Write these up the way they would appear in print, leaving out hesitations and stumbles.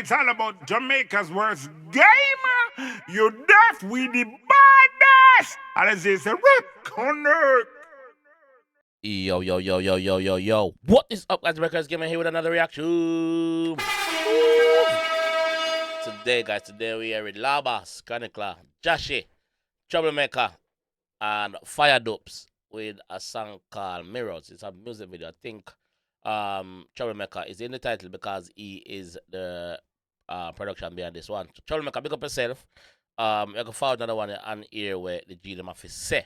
it's all about Jamaica's worst game. You deaf, we the baddest. And as they say, connect. Yo. What is up, guys? Records Gamer here with another reaction. Today we are with 𝐑𝐄𝐂𝐓𝐈𝐎𝐍, 𝐑𝐄𝐀𝐂𝐓𝐿, Jahshii, Troublemekka, and Doops with a song called Mirrors. It's a music video. I think Troublemekka is in the title because he is the production behind this one. So, Troublemekka, big up yourself. You can find another one on here where the G them have to say.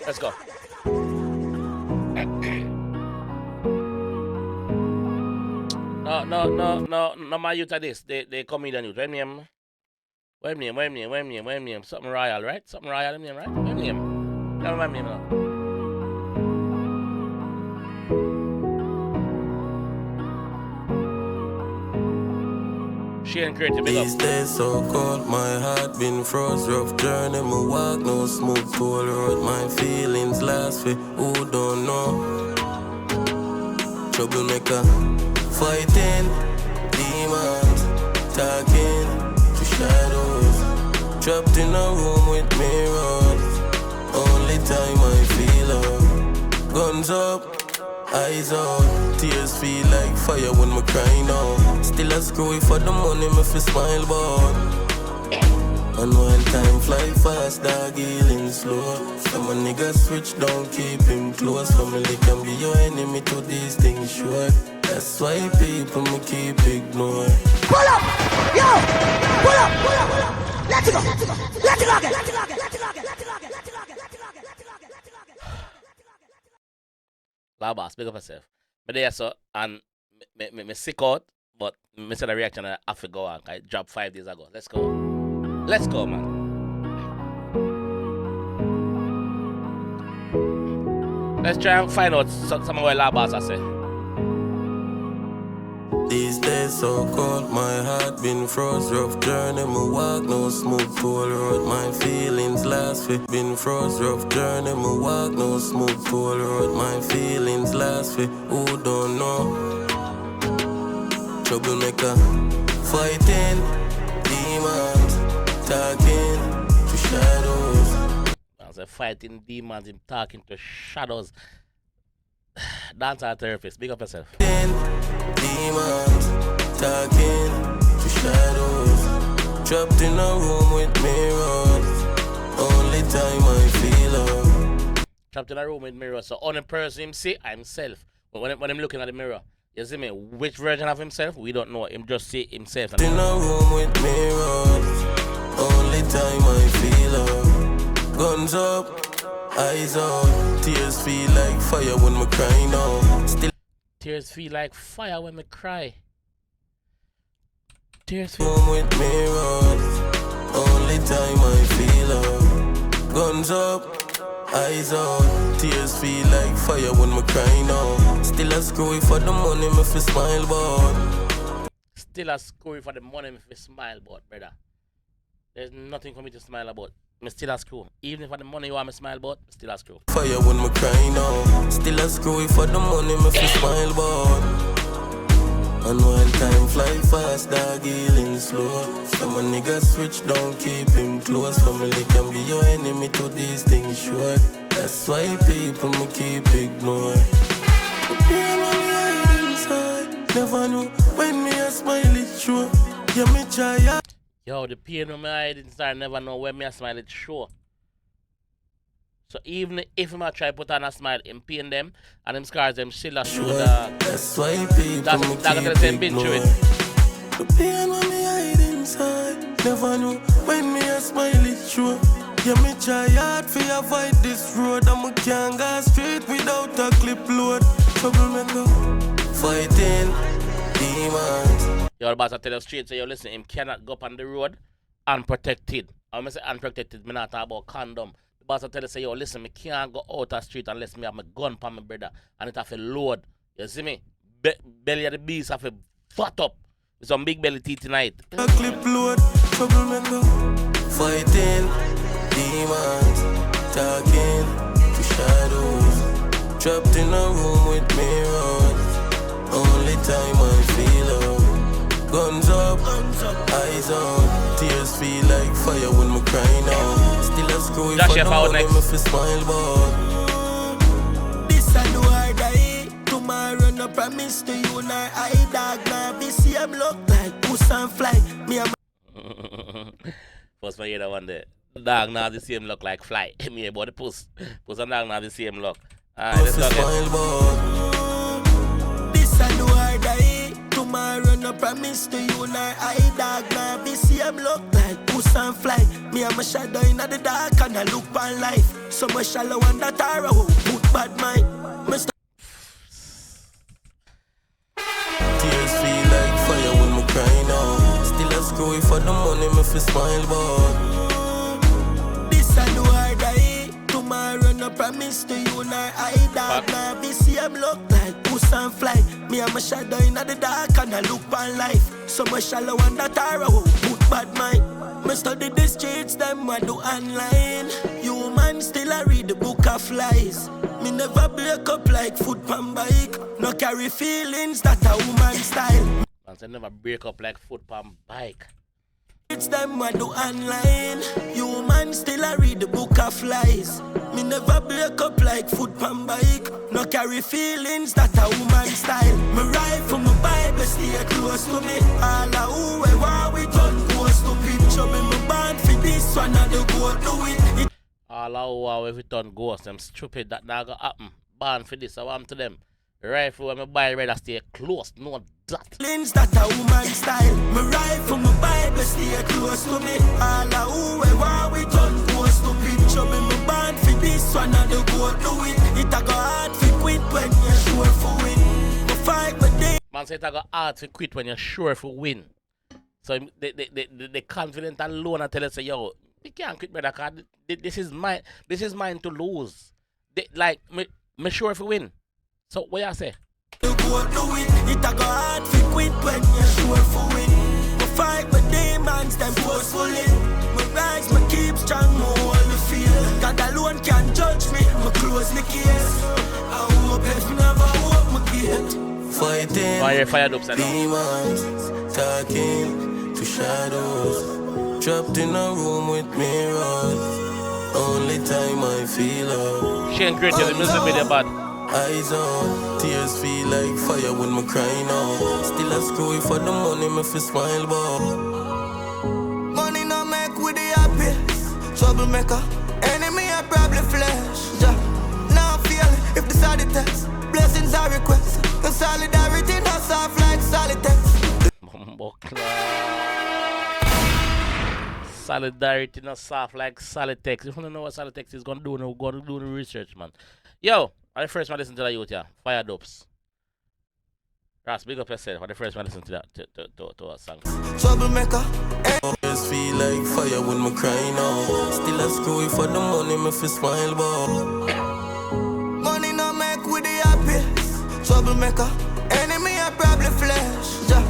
Let's go. No, my youth are this. They comedian youth. What name? Something royal, right? Something royal name, right? What name? Tell me my name now. Shane Creative, big up. These days so cold, my heart been froze. Rough journey, me walk no smooth toll road. My feelings last for who don't know. Troublemaker, fighting demons, talking to shadows. Trapped in a room with mirrors. Only time I feel love. Guns up, eyes out. Tears feel like fire when me cry now. Still a screw for the money, me fi smile but and when time fly fast, dog healing slow. Some a nigga switch down, keep him close. Family can be your enemy to these things short. That's why people me keep ignoring. Pull up! Yo! Pull up! Let's go! Let's go again! 𝐑𝐄𝐓𝐈𝐎𝐍, big up yourself. But there so and me sick out, but me said the reaction I have to go on. I dropped 5 days ago. Let's go. Let's go, man. Let's try and find out some of what 𝐑𝐄𝐓𝐈𝐎𝐍 say. These days so cold, my heart been froze. Rough journey, me walk no smooth toll road. My feelings last for been froze. Rough journey, me walk no smooth toll road. My feelings last for who don't know. Troublemaker, fighting demons, talking to shadows. I was fighting demons, him talking to shadows. Dancer therapist, big up yourself. Demons, talking to shadows. Trapped in a room with mirrors. Only time I feel love. Trapped in a room with mirrors. So only person him see himself. But when I'm looking at the mirror, you see me, which version of himself? We don't know. Him just see himself. In a room with mirrors. Only time I feel love. Guns up, eyes out. Tears feel like fire when me cry now. Still tears feel like fire when me cry. Tears feel room with mirrors. Only time I feel love. Guns up, eyes out. Tears feel like fire when me cry now. Still a screw for the money, me fi smile but still a screw for the money, me fi smile but, brother. There's nothing for me to smile about. Me still a screw. Even if for the money you want me smile about, still a screw. fire when me cry now. Still a screw for the money, me fi smile but and when time fly fast, dog healing slow. Some a nigga switch down, keep him close. Family can be your enemy to these things short. That's why people me keep ignoring. The pain on me hide inside. Never know when me a smile it sure. Yeah, me try. Yo, the pain on my head inside, never know when me a smile it sure. So even if I try put on a smile, him pain them and them scars them still a show that. That's why people me keep ignoring. The pain on me hide inside. Never know when me a smile it sure. Yeah, me try hard for avoid this road. And me can't go straight without a clip load. Troublemaker, fighting demons. Yo, boss, I tell you straight, so you listen, him cannot go up on the road unprotected. I say unprotected, me not talk about condom. The boss, I tell you, say, yo, listen, me can't go out the street unless me have my gun for my brother. And it have a load. You see me? Belly of the beast have a fat up. With some big belly teeth tonight. A clip load, troublemaker, fighting demons, talking to shadows. Trapped in a room with mirrors. Only time I feel love. Guns up, eyes on. Tears feel like fire when me cry now. Still a screw if I don't want me fi smile, but this I know I die. Tomorrow no promise to you nor I dog. Now be same look like puss and fly. Me and first one hear that one there. Dog now the same look like fly. Me about the puss. Puss and dog now the same look. Alright, let's go again. this I know I die. Tomorrow no promise to you nor I dog. Now be same look like puss and fly. Me and my shadow in the dark and I look on life. So much shallow and that arrow put bad mind. tears feel like fire when me cry now. Still a screw if I the money me fi smile, but this I know I die. Tomorrow no promise to you nor I dog. Now be same look like puss and fly. Me and my shadow in the dark and I look on life. So much shallow and that arrow put bad mind. Me study the streets, them I do online. Human still I read the book of lies. Me never break up like foot pan bike. No carry feelings that a woman style. Man say never break up like foot pan bike. It's them I do online. Human still I read the book of lies. Me never break up like foot pan bike. No carry feelings that a woman style. Me ride from my Bible, stay close to me. All a who we want we turn close to picture me. Me born for this one and the go do it. All our if we turn ghost, them stupid that not gonna happen. Born for this, I want to them. Rifle when me buy red, I stay close, no that. Feelings that a woman style. Me ride from my Bible, stay close to me. All a who we want we turn close to picture me. Me born for this one and the go do it. It a go hard for quit when you're sure for win. Me fight my day. Man say it a go hard to quit when you're sure for win. So the confident alone I tell us say, yo, you can't quit, brother, cause this is mine to lose. Like me sure for win. So what you say? You go do it. It a go hard for quit when you're sure for win. Me fight my demons, them forcefully. Me rise, me keep strong, me hold the feel. God alone can judge me, me close the case. I hope if never hope my gate. fighting Fire Doops, I know. demons, talking to shadows. Trapped in a room with mirrors. Only time I feel love. She ain't great, the music video bad. Eyes on, tears feel like fire when me cry now. Still a screw if for the money me fi smile, but Money no make with the happiest. Troublemaker, enemy I probably flesh. Yeah. Now feel if the side test. Blessings are requests. The solidarity not soft like solitex. Solidarity not soft like Solitex. If you don't know what Solitex is gonna do, we're gonna do the research, man. Yo, I the first one listen to that youth, yeah. Fire Doops. Ross, big up yourself. I the first one listen to that to a song. Troublemaker. tears feel like fire when me cry now. Still a screw if for the money me fi smile, but Money no make with the happiest. Troublemaker, enemy I probably flesh. Yeah.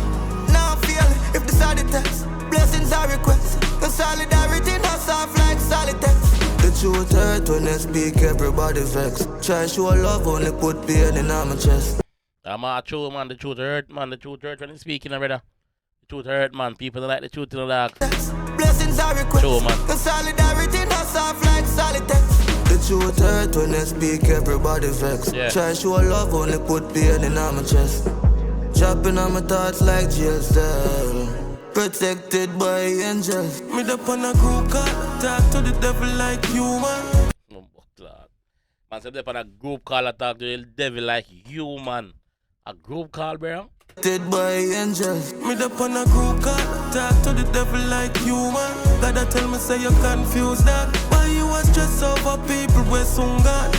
Now feel if the side test. Blessings are requests. The solidarity not soft like solitex. The truth hurt when I speak, everybody vex. Try show love, only put pain in my chest. I'm a true man, the truth hurt, man. The truth hurt when you speaking, brother. The truth hurt, man. People don't like the truth in the dark. Blessings are requests. True, man. The solidarity not soft like solitex. The truth hurt when I speak, everybody vex. Yeah. Try show love, only put pain in my chest. Chopping on my thoughts like jail cell. Protected by angels. me up on a group call. Talk to the devil like human. Man, say they on a group call attack to the devil like you, man. A group call, bro? Protected by angels. Me up on a group call. Talk to the devil like human. Gotta tell me say you confused that. Why you was stressed over people we soon gone.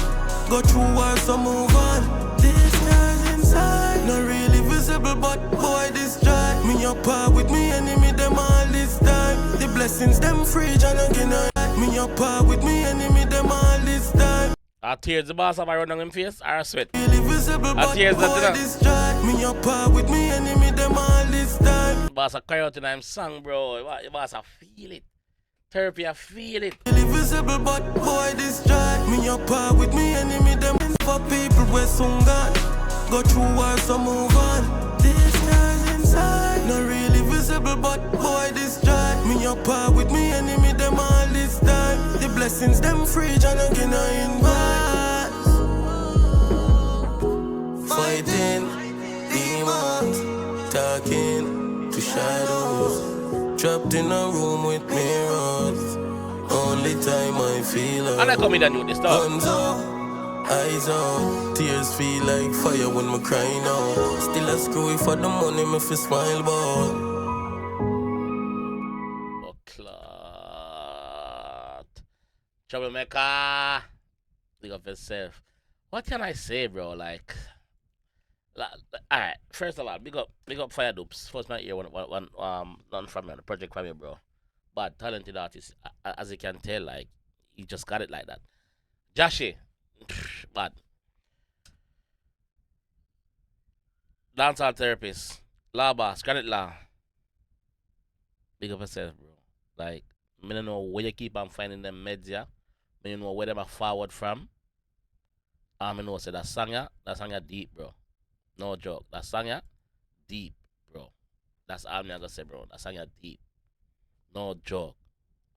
Go through war so move on. This girl's inside. Not really visible but boy this dry. Me up par with me enemy them all this time. The blessings them free John again. Me up par with me enemy them all this time. Are tears the boss of I run on him face or sweat? Really visible but tears boy that this dry. Me up par with me enemy them all this time. Boss a cry out in him song, bro. You boss a feel it. Therapy, I feel it. Really visible but boy this dry. Me up par with me enemy them. For people we soon gone, go through wars so move on. These stars inside, not really visible, but boy this joy. Me up par with me enemy them all this time. The blessings them free, John again I invite. Fighting demons, talking to shadows. Trapped in a room with mirrors. Only time I feel it. And I come in and do this stuff. Guns up, eyes out. Tears feel like fire when me crying out. Still a screw for the money, me fi smile boy. Oh, clot. Troublemekka. Big up yourself. What can I say, bro? Like alright, first of all, big up Fire Doops. First my ear one none from me, the project from me, bro. But talented artist, as you can tell, like he just got it like that. Jahshii, bad. Dancehall therapist, law boss, credit law. Big up yourself, bro. Like, I don't know where you keep on finding them meds, yeah. I don't know where them are forward from. I know say that song ya deep, bro. No joke. That song ya deep, bro. That's all me I gonna say, bro. That song ya deep. No joke.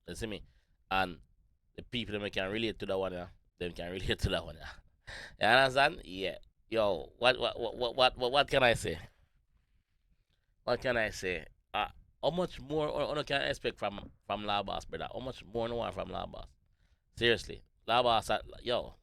You see me? And the people that can relate to that one, yeah, them can relate to that one, yeah. You understand? Yeah. Yo, what can I say? What can I say? How much more one can I expect from La Boss, brother? How much more no one from La Boss? Seriously. La Boss, yo.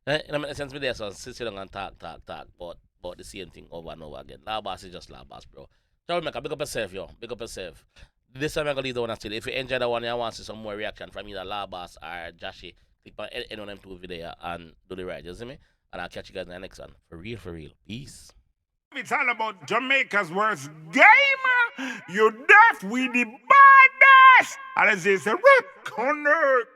It makes sense with this, so sit down and talk about the same thing over and over again. La Boss is just La Boss, bro. Troublemekka, big up yourself, yo. Big up yourself. This time I'm gonna leave the one still. If you enjoy the one and want to see some more reaction from either La Boss or Jahshii, click on any one of them two video and do the right, you see me? And I'll catch you guys in the next one. For real. Peace. It's all about Jamaica's worst game. You deaf with the baddest. And it's a rip connect.